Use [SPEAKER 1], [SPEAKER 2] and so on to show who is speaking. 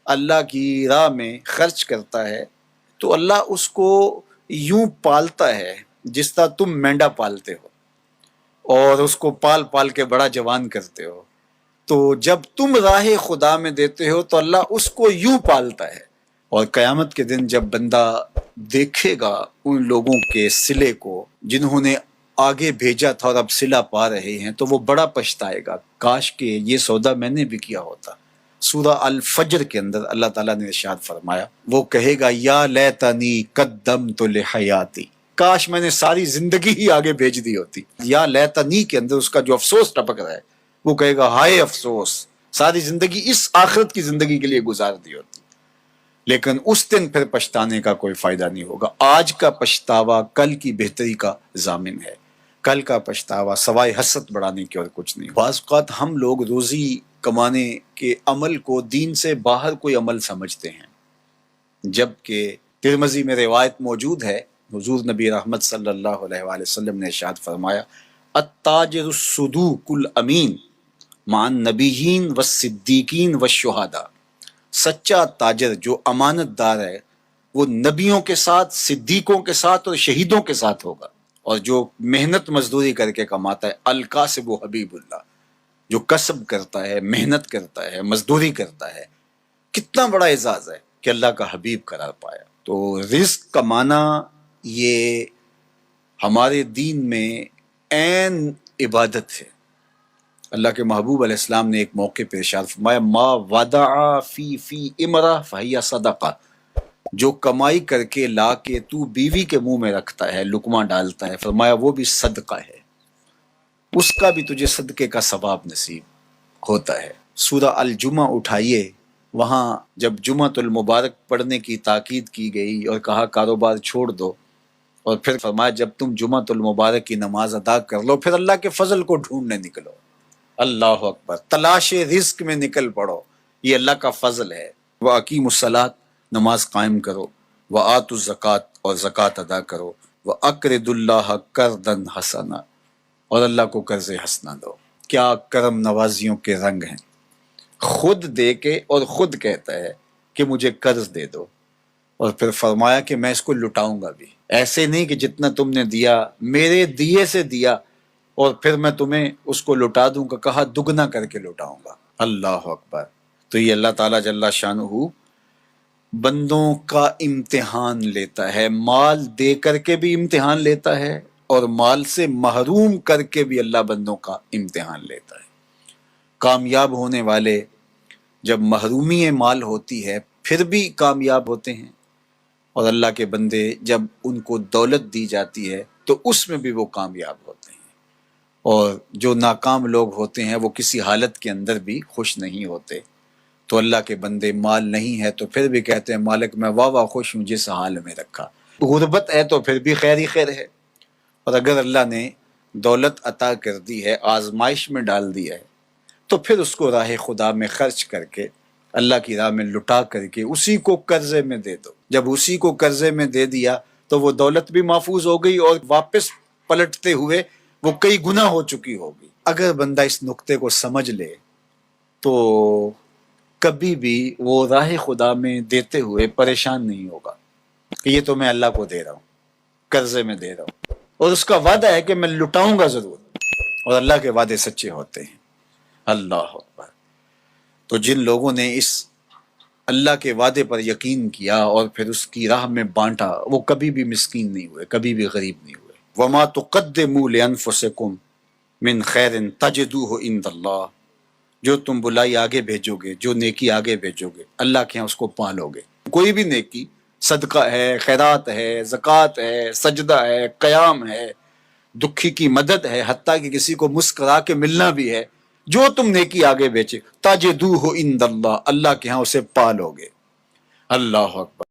[SPEAKER 1] اللہ کی راہ میں خرچ کرتا ہے تو اللہ اس کو یوں پالتا ہے جس طرح تم مینڈا پالتے ہو اور اس کو پال پال کے بڑا جوان کرتے ہو، تو جب تم راہ خدا میں دیتے ہو تو اللہ اس کو یوں پالتا ہے۔ اور قیامت کے دن جب بندہ دیکھے گا ان لوگوں کے صلے کو جنہوں نے آگے بھیجا تھا اور اب صلہ پا رہے ہیں، تو وہ بڑا پچھتائے گا، کاش کہ یہ سودا میں نے بھی کیا ہوتا۔ سورہ الفجر کے اندر اللہ تعالیٰ نے ارشاد فرمایا، وہ کہے گا یا لیتنی قدمت لحیاتی، کاش میں نے ساری زندگی ہی آگے بھیج دی ہوتی۔ یا لیتنی کے اندر اس کا جو افسوس ٹپک رہا ہے، وہ کہے گا ہائے افسوس، ساری زندگی اس آخرت کی زندگی کے لیے گزار دی ہوتی۔ لیکن اس دن پھر پچھتانے کا کوئی فائدہ نہیں ہوگا۔ آج کا پچھتاوا کل کی بہتری کا ضامن ہے، کل کا پچھتاوا سوائے حسرت بڑھانے کے اور کچھ نہیں۔ بعض اوقات ہم لوگ روزی کمانے کے عمل کو دین سے باہر کوئی عمل سمجھتے ہیں، جبکہ ترمذی میں روایت موجود ہے، حضور نبی رحمت صلی اللہ علیہ وآلہ وسلم نے ارشاد فرمایا، التاجر الصدوق الامین مع النبیین والصدیقین والشہداء، سچا تاجر جو امانت دار ہے وہ نبیوں کے ساتھ، صدیقوں کے ساتھ اور شہیدوں کے ساتھ ہوگا، اور جو محنت مزدوری کر کے کماتا ہے، الکاسب حبیب اللہ، جو کسب کرتا ہے، محنت کرتا ہے، مزدوری کرتا ہے، کتنا بڑا اعزاز ہے کہ اللہ کا حبیب قرار پایا۔ تو رزق کمانا یہ ہمارے دین میں عین عبادت ہے۔ اللہ کے محبوب علیہ السلام نے ایک موقع پہ ارشاد فرمایا، ما ودع فی امرہ فہی صدقہ، جو کمائی کر کے لا کے تو بیوی کے منہ میں رکھتا ہے، لقمہ ڈالتا ہے، فرمایا وہ بھی صدقہ ہے، اس کا بھی تجھے صدقے کا ثواب نصیب ہوتا ہے۔ سورہ الجمعہ اٹھائیے، وہاں جب جمعۃ المبارک پڑھنے کی تاکید کی گئی اور کہا کاروبار چھوڑ دو، اور پھر فرمایا جب تم جمعۃ المبارک کی نماز ادا کر لو پھر اللہ کے فضل کو ڈھونڈنے نکلو۔ اللہ اکبر، تلاش رزق میں نکل پڑو، یہ اللہ کا فضل ہے۔ وَأَقِیمُوا الصَّلَاةَ، نماز قائم کرو، وَآتُوا الزَّکَاةَ، اور زکوٰۃ ادا کرو، وَأَقْرِضُوا اللَّهَ قَرْضًا حَسَنًا، اور اللہ کو قرض حسنہ دو۔ کیا کرم نوازیوں کے رنگ ہیں، خود دے کے اور خود کہتا ہے کہ مجھے قرض دے دو، اور پھر فرمایا کہ میں اس کو لٹاؤں گا بھی، ایسے نہیں کہ جتنا تم نے دیا میرے دیے سے دیا اور پھر میں تمہیں اس کو لٹا دوں گا، کہا دگنا کر کے لٹاؤں گا۔ اللہ اکبر۔ تو یہ اللہ تعالیٰ جل شانہ بندوں کا امتحان لیتا ہے، مال دے کر کے بھی امتحان لیتا ہے اور مال سے محروم کر کے بھی اللہ بندوں کا امتحان لیتا ہے۔ کامیاب ہونے والے جب محرومی مال ہوتی ہے پھر بھی کامیاب ہوتے ہیں، اور اللہ کے بندے جب ان کو دولت دی جاتی ہے تو اس میں بھی وہ کامیاب ہوتے ہیں، اور جو ناکام لوگ ہوتے ہیں وہ کسی حالت کے اندر بھی خوش نہیں ہوتے۔ تو اللہ کے بندے مال نہیں ہے تو پھر بھی کہتے ہیں مالک میں واہ واہ خوش ہوں جس حال میں رکھا، غربت ہے تو پھر بھی خیر ہی خیر ہے، اور اگر اللہ نے دولت عطا کر دی ہے، آزمائش میں ڈال دیا ہے، تو پھر اس کو راہ خدا میں خرچ کر کے، اللہ کی راہ میں لٹا کر کے اسی کو قرضے میں دے دو۔ جب اسی کو قرضے میں دے دیا تو وہ دولت بھی محفوظ ہو گئی اور واپس پلٹتے ہوئے وہ کئی گنا ہو چکی ہوگی۔ اگر بندہ اس نقطے کو سمجھ لے تو کبھی بھی وہ راہ خدا میں دیتے ہوئے پریشان نہیں ہوگا کہ یہ تو میں اللہ کو دے رہا ہوں، قرضے میں دے رہا ہوں، اور اس کا وعدہ ہے کہ میں لٹاؤں گا ضرور، اور اللہ کے وعدے سچے ہوتے ہیں۔ اللہ اکبر۔ تو جن لوگوں نے اس اللہ کے وعدے پر یقین کیا اور پھر اس کی راہ میں بانٹا، وہ کبھی بھی مسکین نہیں ہوئے، کبھی بھی غریب نہیں ہوئے۔ وَمَا تُقَدِّمُوا لِأَنفُسِكُم مِّن خَيْرٍ تَجِدُوهُ عِندَ اللَّهِ، جو تم بلائی آگے بھیجو گے، جو نیکی آگے بھیجو گے، اللہ کے ہاں اس کو پالو گے۔ کوئی بھی نیکی، صدقہ ہے، خیرات ہے، زکوٰۃ ہے، سجدہ ہے، قیام ہے، دکھی کی مدد ہے، حتیٰ کہ کسی کو مسکرا کے ملنا بھی ہے، جو تم نیکی آگے بیچے تاجدوہ عند اللہ، اللہ کے ہاں اسے پالو گے۔ اللہ اکبر۔